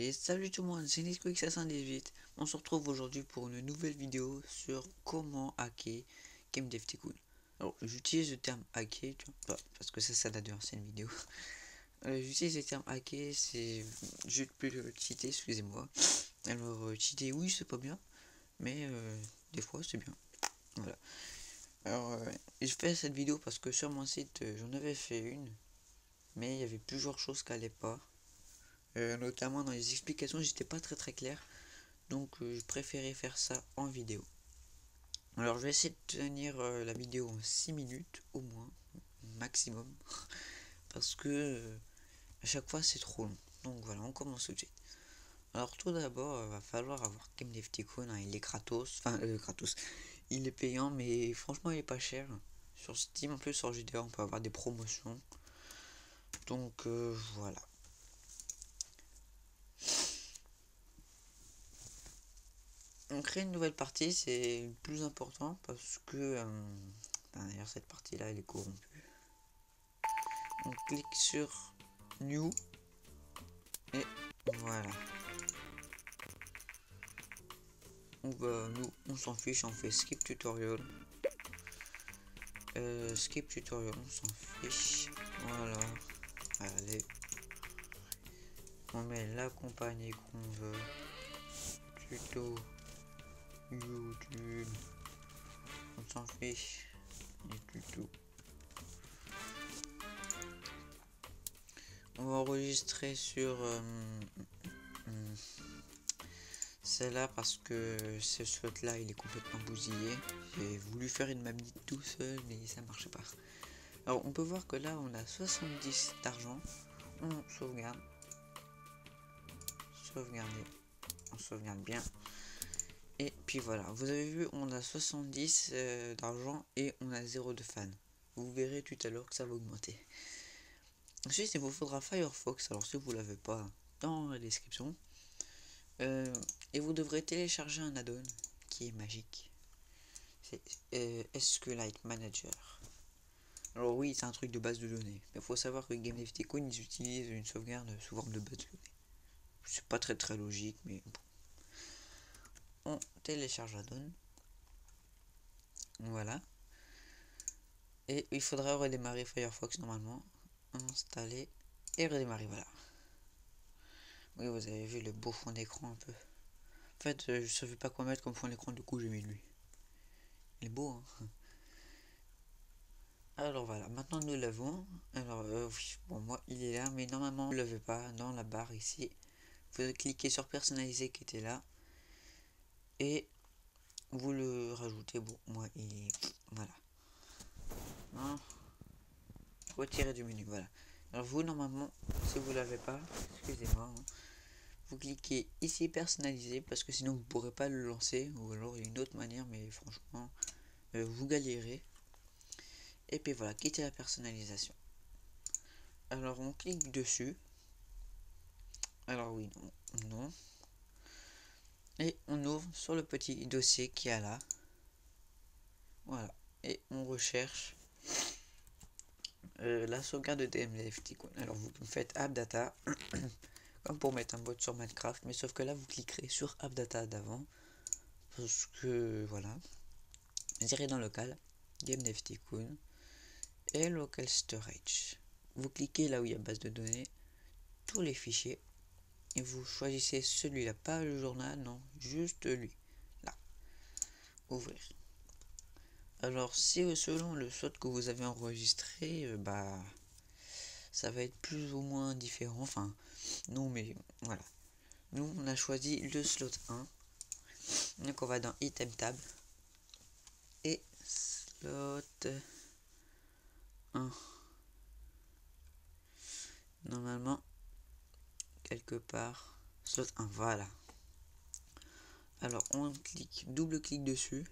Et salut tout le monde, c'est NisQuick518. On se retrouve aujourd'hui pour une nouvelle vidéo sur comment hacker GameDev Tycoon. Alors j'utilise le terme hacker, tu vois, parce que ça date d'une ancienne vidéo. J'utilise le terme hacker, c'est... Je peux le citer, excusez-moi. Alors cheater, oui c'est pas bien, mais des fois c'est bien. Voilà. Alors je fais cette vidéo parce que sur mon site j'en avais fait une, mais il y avait plusieurs choses qui n'allaient pas. Notamment dans les explications, j'étais pas très clair, donc je préférais faire ça en vidéo. Alors je vais essayer de tenir la vidéo en 6 minutes au moins, maximum, parce que à chaque fois c'est trop long. Donc voilà, on commence tout de suite. Alors tout d'abord, va falloir avoir GameDev Tycoon, hein, il est gratos, gratos, il est payant, mais franchement il est pas cher. Sur Steam, en plus sur GDA, on peut avoir des promotions. Donc voilà. On crée une nouvelle partie, c'est le plus important parce que d'ailleurs cette partie là elle est corrompue. On clique sur New et voilà. Nous on s'en fiche, on fait Skip Tutorial. Skip Tutorial, on s'en fiche. Voilà. Allez. On met la compagnie qu'on veut. Tuto YouTube. On s'en fiche. Les tutos. On va enregistrer sur celle-là parce que ce slot là il est complètement bousillé. J'ai voulu faire une mamie tout seul mais ça marche pas. Alors on peut voir que là on a 70 d'argent. On sauvegarde. Sauvegarder. On sauvegarde bien. Et puis voilà, vous avez vu, on a 70 d'argent et on a 0 de fans. Vous verrez tout à l'heure que ça va augmenter. Ensuite, il vous faudra Firefox. Alors si vous l'avez pas, dans la description. Et vous devrez télécharger un add-on qui est magique. C'est SQLite Manager. Alors oui, c'est un truc de base de données. Mais il faut savoir que GameDev Tycoon, ils utilisent une sauvegarde sous forme de base de données. C'est pas très logique, mais bon. On télécharge l'add-on. Voilà. Et il faudra redémarrer Firefox normalement. Installer et redémarrer, voilà. Oui, vous avez vu le beau fond d'écran un peu. En fait, je savais pas quoi mettre comme fond d'écran, du coup j'ai mis lui. Il est beau, hein. Alors voilà, maintenant nous l'avons. Alors oui, bon moi il est là, mais normalement vous ne l'avez pas dans la barre ici. Vous cliquez sur personnaliser qui était là. Et vous le rajoutez. Bon, moi il est... Voilà. Non. Retirer du menu, voilà. Alors vous normalement, si vous l'avez pas, excusez-moi, hein, vous cliquez ici personnaliser parce que sinon vous pourrez pas le lancer, ou alors il y a une autre manière, mais franchement vous galérez. Et puis voilà, quitter la personnalisation. Alors on clique dessus. Alors oui, non. Et on ouvre sur le petit dossier qui est là. Voilà. Et on recherche la sauvegarde de GameDev Tycoon. Alors vous faites AppData comme pour mettre un bot sur Minecraft, mais sauf que là vous cliquerez sur AppData d'avant parce que voilà. Vous irez dans local, GameDev Tycoon et Local Storage. Vous cliquez là où il y a base de données, tous les fichiers, et vous choisissez celui-là, pas le journal, non, juste lui, là, ouvrir. Alors si selon le slot que vous avez enregistré, ça va être plus ou moins différent, enfin, non mais voilà. Nous on a choisi le slot 1, donc on va dans Item Tab, et slot 1. Normalement, quelque part, slot 1, voilà. Alors on clique, double clic dessus,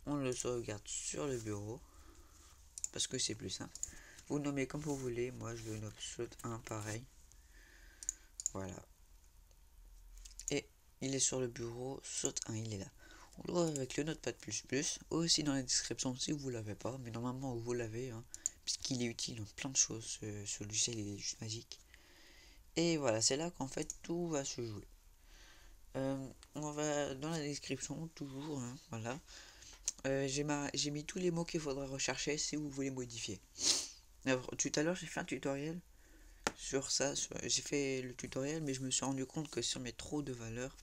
on le sauvegarde sur le bureau, parce que c'est plus simple. Vous le nommez comme vous voulez, moi je le nomme slot 1 pareil. Voilà. Et il est sur le bureau, slot 1 il est là. On le voit avec le notepad++, aussi dans la description si vous l'avez pas, mais normalement vous l'avez, hein, puisqu'il est utile dans plein de choses, ce logiciel il est juste magique. Et voilà, c'est là qu'en fait tout va se jouer. On va dans la description toujours, hein, voilà. J'ai mis tous les mots qu'il faudra rechercher si vous voulez modifier. Alors, tout à l'heure j'ai fait un tutoriel sur ça, j'ai fait le tutoriel, mais je me suis rendu compte que si on met trop de valeurs,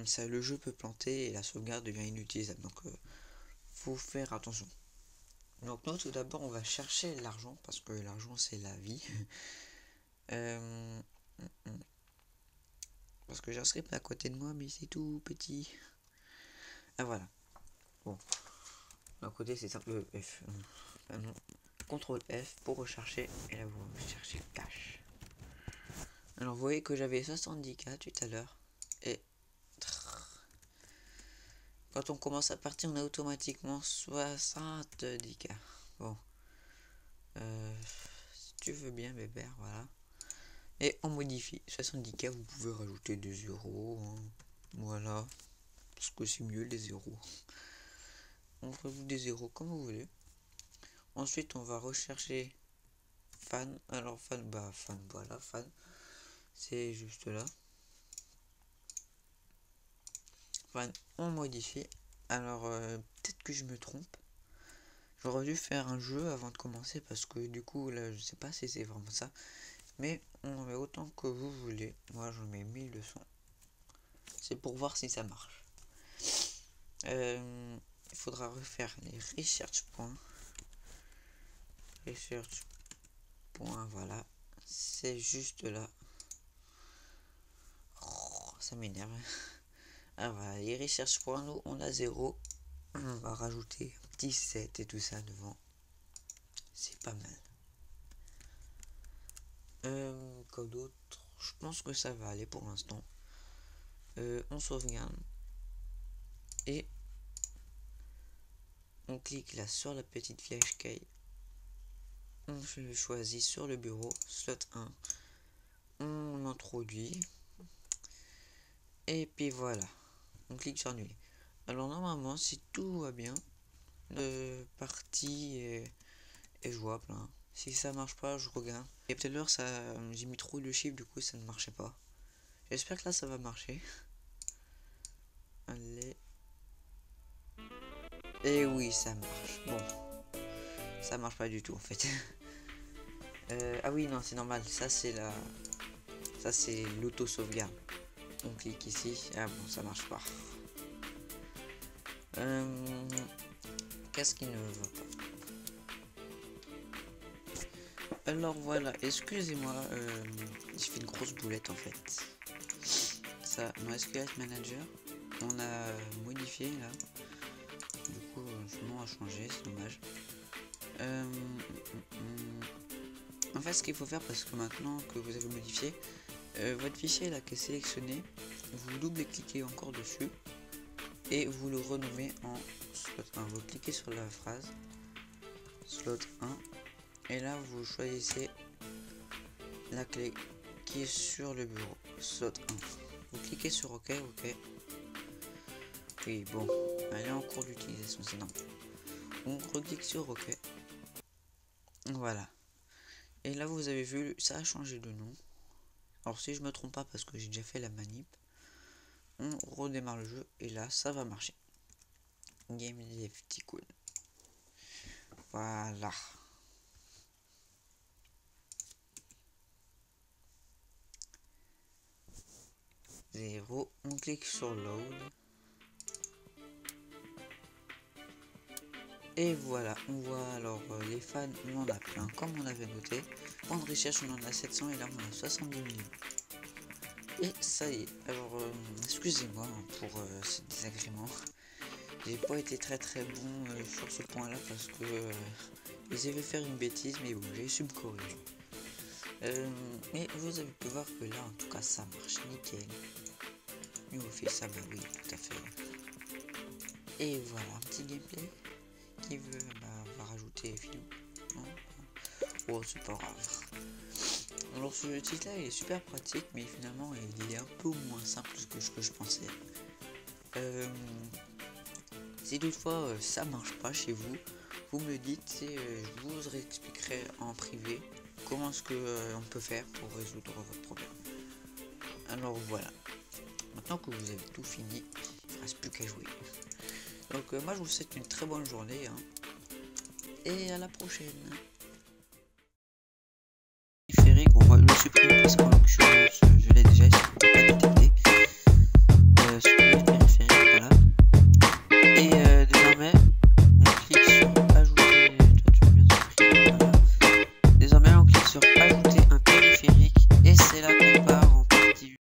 ça, le jeu peut planter et la sauvegarde devient inutilisable, donc faut faire attention. Donc nous tout d'abord on va chercher l'argent, parce que l'argent c'est la vie. Parce que j'ai un script à côté de moi, mais c'est tout petit. Ah voilà. Bon. D'un côté c'est simple F. Non. CTRL F pour rechercher. Et là vous cherchez cache. Alors vous voyez que j'avais 70K tout à l'heure. Et quand on commence à partir, on a automatiquement 70K. Bon. Si tu veux bien, bébert, voilà. Et on modifie. 70K, vous pouvez rajouter des zéros. Hein. Voilà. Parce que c'est mieux les zéros. On rajoute des zéros comme vous voulez. Ensuite, on va rechercher fan. Alors, fan, bah, fan, voilà, fan. C'est juste là. Fan, on modifie. Alors, peut-être que je me trompe. J'aurais dû faire un jeu avant de commencer parce que du coup, là, je sais pas si c'est vraiment ça. Mais on met autant que vous voulez. Moi, j'en mets 1200. C'est pour voir si ça marche. Il faudra refaire les research points. Research points, voilà. C'est juste là. Oh, ça m'énerve. Ah voilà, les research points, nous, on a 0. On va rajouter 17 et tout ça devant. C'est pas mal. Quoi d'autre? Je pense que ça va aller pour l'instant. On sauvegarde. Et on clique là sur la petite flèche key. On choisit sur le bureau, slot 1. On introduit. Et puis voilà. On clique sur annuler. Alors normalement, si tout va bien, le partie est jouable. Hein. Si ça marche pas, je regarde. Et tout à l'heure, j'ai mis trop de chiffres, du coup ça ne marchait pas. J'espère que là ça va marcher. Allez. Et oui, ça marche. Bon. Ça marche pas du tout en fait. Ah oui, non, c'est normal. Ça c'est l'auto-sauvegarde. On clique ici. Ah bon, ça marche pas. Qu'est-ce qui ne va pas? Alors voilà, excusez-moi, j'ai fait une grosse boulette en fait. Ça, dans SQL Manager, on a modifié là. Du coup, son nom a changé, c'est dommage. En fait, ce qu'il faut faire, parce que maintenant que vous avez modifié, votre fichier là qui est sélectionné, vous double-cliquez encore dessus et vous le renommez en slot 1. Vous cliquez sur la phrase slot 1 et là vous choisissez la clé qui est sur le bureau, slot 1. Vous cliquez sur OK, OK. Oui, bon, elle est en cours d'utilisation, c'est normal. On reclique sur OK. Voilà. Et là vous avez vu, ça a changé de nom. Alors si je me trompe pas parce que j'ai déjà fait la manip, on redémarre le jeu et là ça va marcher. Game Dev Tycoon. Voilà. Zéro. On clique sur load. Et voilà, on voit alors les fans, on en a plein comme on avait noté. Point de recherche, on en a 700 et là on a 70 millions. Et ça y est, alors excusez-moi pour ce désagrément. J'ai pas été très bon sur ce point là parce que j'avais faire une bêtise, mais bon, j'ai su me corriger. Mais vous avez pu voir que là en tout cas ça marche nickel. Nous on fait ça, bah oui, tout à fait. Et voilà, un petit gameplay. Qui veut, va rajouter Philou. Non, oh, c'est pas grave. Alors ce titre là il est super pratique, mais finalement il est un peu moins simple que ce que je pensais. Si toutefois ça marche pas chez vous, vous me le dites et je vous expliquerai en privé comment est-ce que on peut faire pour résoudre votre problème. Alors voilà, maintenant que vous avez tout fini, il ne reste plus qu'à jouer. Donc moi je vous souhaite une très bonne journée hein, et à la prochaine. Bon, moi, je le supprime parce qu'en l'occurrence je l'ai déjà essayé.